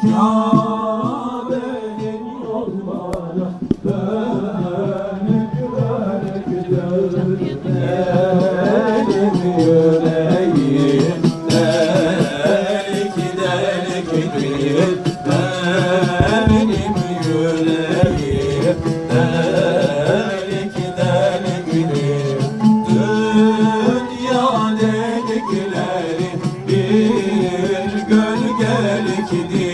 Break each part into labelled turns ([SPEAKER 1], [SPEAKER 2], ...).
[SPEAKER 1] Kabe'nin yolları dönük dönük dönük benim yüreğim delik delik değil benim yüreğim delik delik değil dünya delikleri bir gölgelikdir.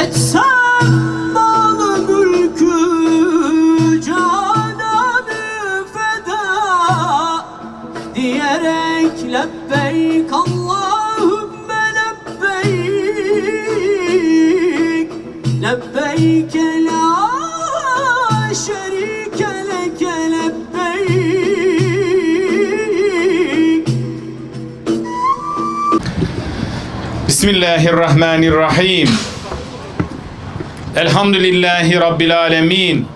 [SPEAKER 2] Etsem malı mülkü cananı feda diyerek lebbeyk Allahümme lebbeyk lebbeyke la şerike leke lebbeyk.
[SPEAKER 3] Bismillahirrahmanirrahim. Elhamdülillahi Rabbil alemin.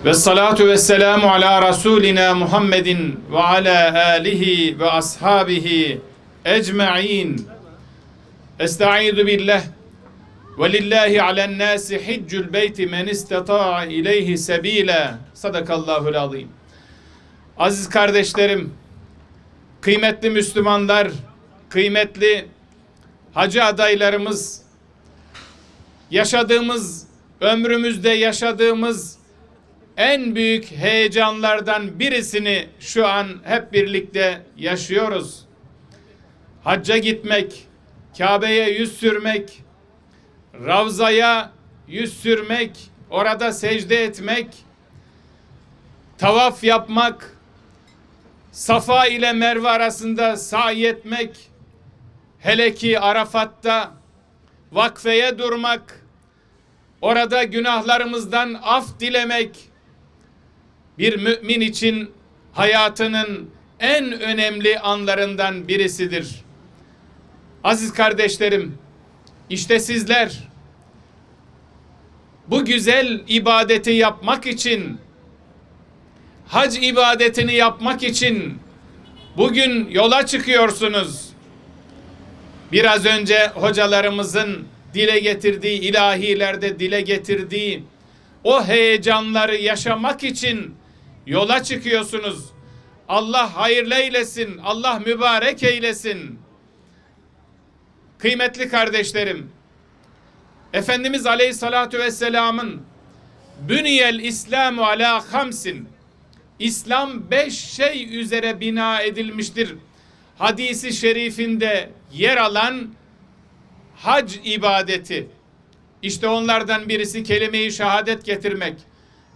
[SPEAKER 3] Ve salatu ve selamu ala Resulina Muhammedin ve ala alihi ve ashabihi ecma'in. Estaizu billah. Ve lillahi alen nasi hiccul beyti men istata'a ileyhi sebila. Sadakallahul azim. Aziz kardeşlerim, kıymetli Müslümanlar, kıymetli hacı adaylarımız, ömrümüzde yaşadığımız en büyük heyecanlardan birisini şu an hep birlikte yaşıyoruz. Hacca gitmek, Kabe'ye yüz sürmek, Ravza'ya yüz sürmek, orada secde etmek, tavaf yapmak, Safa ile Merve arasında sa'i etmek, hele ki Arafat'ta vakfeye durmak, orada günahlarımızdan af dilemek bir mümin için hayatının en önemli anlarından birisidir. Aziz kardeşlerim, işte sizler bu güzel ibadeti yapmak için, hac ibadetini yapmak için bugün yola çıkıyorsunuz. Biraz önce hocalarımızın dile getirdiği, ilahilerde dile getirdiği o heyecanları yaşamak için yola çıkıyorsunuz. Allah hayırlı eylesin, Allah mübarek eylesin. Kıymetli kardeşlerim, Efendimiz Aleyhissalatu Vesselam'ın Büniyel İslamu ala hamsin, İslam 5 şey üzere bina edilmiştir hadisi şerifinde yer alan hac ibadeti. İşte onlardan birisi kelime-i şehadet getirmek.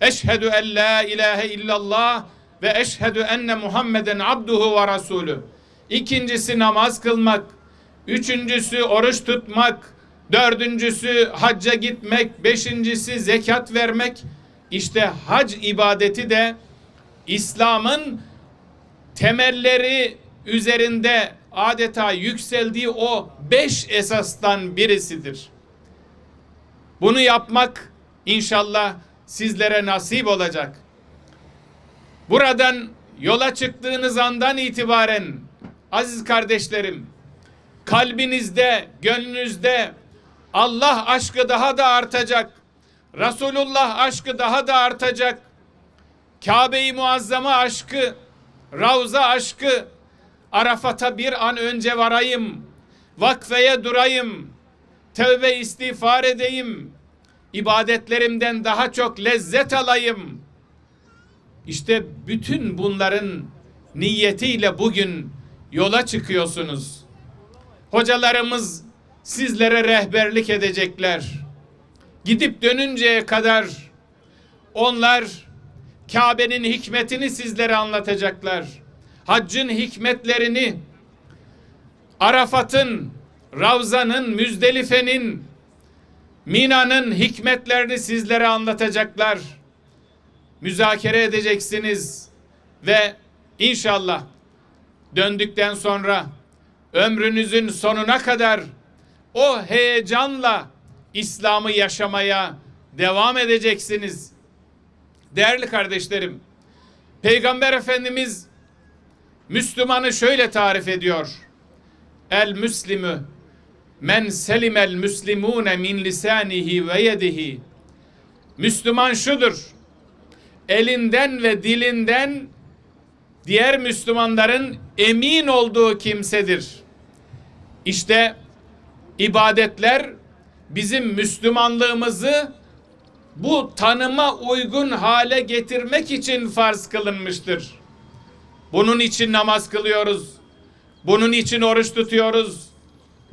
[SPEAKER 3] Eşhedü en la ilahe illallah ve eşhedü enne Muhammeden abduhu ve rasulü. İkincisi namaz kılmak. Üçüncüsü oruç tutmak. Dördüncüsü hacca gitmek. Beşincisi zekat vermek. İşte hac ibadeti de İslam'ın temelleri üzerinde adeta yükseldiği o 5 esastan birisidir. Bunu yapmak inşallah sizlere nasip olacak. Buradan yola çıktığınız andan itibaren aziz kardeşlerim, kalbinizde, gönlünüzde Allah aşkı daha da artacak. Resulullah aşkı daha da artacak. Kabe-i Muazzama aşkı, Ravza aşkı, Arafat'a bir an önce varayım, vakfeye durayım, tövbe istiğfar edeyim, ibadetlerimden daha çok lezzet alayım. İşte bütün bunların niyetiyle bugün yola çıkıyorsunuz. Hocalarımız sizlere rehberlik edecekler. Gidip dönünceye kadar onlar Kabe'nin hikmetini sizlere anlatacaklar. Haccın hikmetlerini, Arafat'ın, Ravza'nın, Müzdelife'nin, Mina'nın hikmetlerini sizlere anlatacaklar. Müzakere edeceksiniz ve inşallah döndükten sonra ömrünüzün sonuna kadar o heyecanla İslam'ı yaşamaya devam edeceksiniz. Değerli kardeşlerim, Peygamber Efendimiz Müslümanı şöyle tarif ediyor. El müslimü men selimel müslimune min lisanihi ve yedihi. Müslüman şudur: elinden ve dilinden diğer Müslümanların emin olduğu kimsedir. İşte ibadetler bizim Müslümanlığımızı bu tanıma uygun hale getirmek için farz kılınmıştır. Bunun için namaz kılıyoruz. Bunun için oruç tutuyoruz.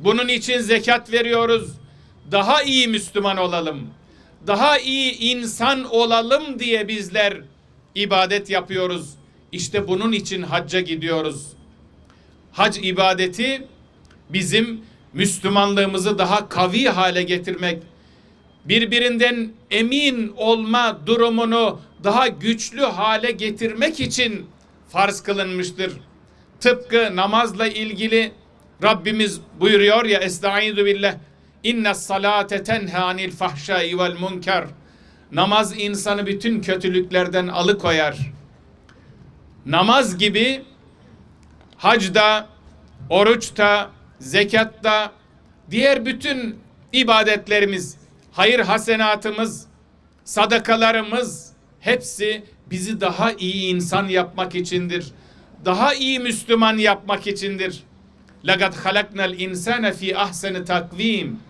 [SPEAKER 3] Bunun için zekat veriyoruz. Daha iyi Müslüman olalım. Daha iyi insan olalım diye bizler ibadet yapıyoruz. İşte bunun için hacca gidiyoruz. Hac ibadeti bizim Müslümanlığımızı daha kavi hale getirmek, birbirinden emin olma durumunu daha güçlü hale getirmek için farz kılınmıştır. Tıpkı namazla ilgili Rabbimiz buyuruyor ya, Estaizu billah, inne salate tenha anil fahşai vel munkar. Namaz insanı bütün kötülüklerden alıkoyar. Namaz gibi hacda, oruçta, zekatta, diğer bütün ibadetlerimiz, hayır hasenatımız, sadakalarımız hepsi bizi daha iyi insan yapmak içindir. Daha iyi Müslüman yapmak içindir. لَقَدْ خَلَقْنَا الْاِنْسَانَ ف۪ي ahseni takvim.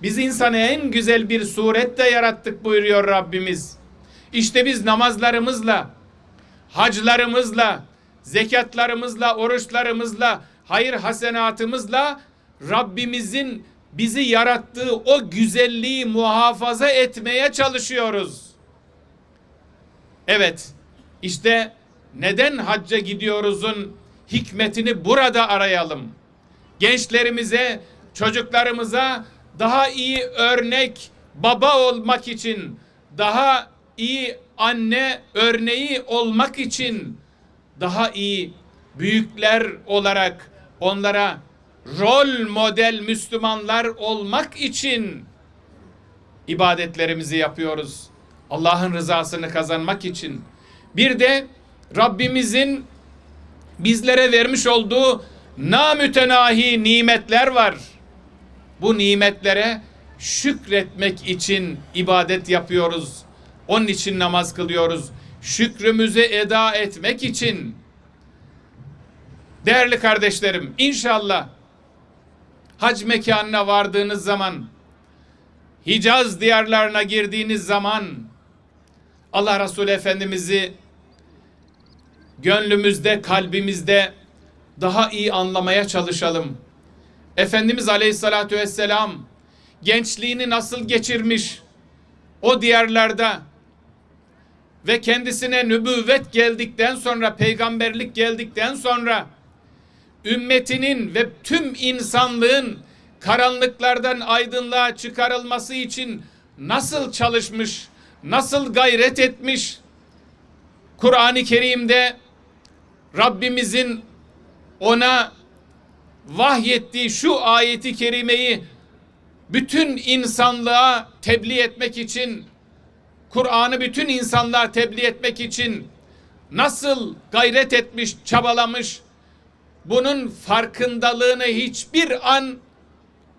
[SPEAKER 3] Biz insanı en güzel bir surette yarattık buyuruyor Rabbimiz. İşte biz namazlarımızla, haclarımızla, zekatlarımızla, oruçlarımızla, hayır hasenatımızla Rabbimizin bizi yarattığı o güzelliği muhafaza etmeye çalışıyoruz. Evet, işte neden hacca gidiyoruzun hikmetini burada arayalım. Gençlerimize, çocuklarımıza daha iyi örnek baba olmak için, daha iyi anne örneği olmak için, daha iyi büyükler olarak onlara rol model Müslümanlar olmak için ibadetlerimizi yapıyoruz. Allah'ın rızasını kazanmak için. Bir de Rabbimizin bizlere vermiş olduğu namütenahi nimetler var. Bu nimetlere şükretmek için ibadet yapıyoruz. Onun için namaz kılıyoruz. Şükrümüzü eda etmek için. Değerli kardeşlerim, inşallah hac mekanına vardığınız zaman, Hicaz diyarlarına girdiğiniz zaman Allah Resulü Efendimiz'i gönlümüzde, kalbimizde daha iyi anlamaya çalışalım. Efendimiz Aleyhisselatü Vesselam gençliğini nasıl geçirmiş o diyarlarda ve kendisine nübüvvet geldikten sonra, peygamberlik geldikten sonra ümmetinin ve tüm insanlığın karanlıklardan aydınlığa çıkarılması için nasıl çalışmış, nasıl gayret etmiş. Kur'an-ı Kerim'de Rabbimizin ona vahyettiği şu ayeti kerimeyi bütün insanlığa tebliğ etmek için, Kur'an'ı bütün insanlığa tebliğ etmek için nasıl gayret etmiş, çabalamış, bunun farkındalığını hiçbir an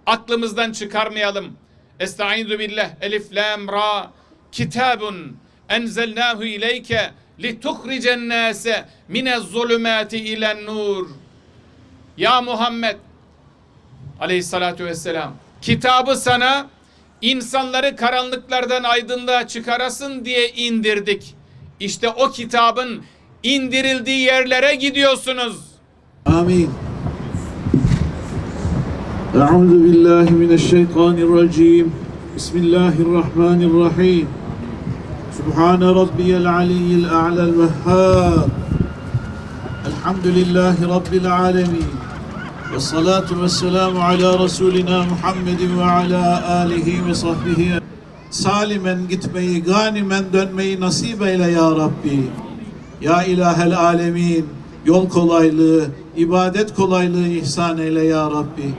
[SPEAKER 3] aklımızdan çıkarmayalım. Estaizu billah. Elif lam ra. Kitabun enzelnahu ileyke lituhricen nase minez zulümati ilen nur. Ya Muhammed Aleyhissalatu vesselam, kitabı sana insanları karanlıklardan aydınlığa çıkarasın diye indirdik. İşte o kitabın indirildiği yerlere gidiyorsunuz.
[SPEAKER 4] Amin. Euzu billahi mineşşeytanirracim. Bismillahirrahmanirrahim. Subhane rabbiyel aliyyil a'lal vehhab. Elhamdülillahi rabbil alemin. Ve salatu ve selamu ala Resulina Muhammedin ve ala alihi ve sahbihi. Salimen gitmeyi, ganimen dönmeyi nasip eyle ya Rabbi. Ya ilahel alemin. Yol kolaylığı, ibadet kolaylığı ihsan eyle ya Rabbi.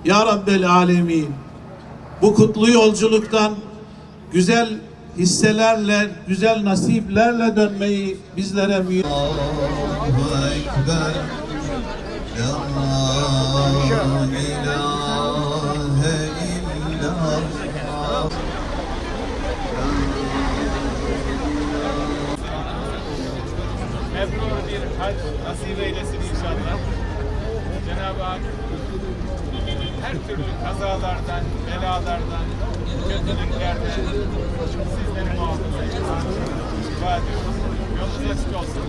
[SPEAKER 4] Ya Rabbel alemin. Bu kutlu yolculuktan güzel hisselerle, güzel nasiplerle dönmeyi bizlere müyesser.
[SPEAKER 5] Allahu Ekber, La ilahe illallah.
[SPEAKER 3] Mebrur bir hac nasip eylesin inşallah. Cenab-ı Hak her türlü kazalardan, belalardan, kötülüklerden sizleri muhafaza eylesin. Dua ediyoruz. Yolunuz açık olsun.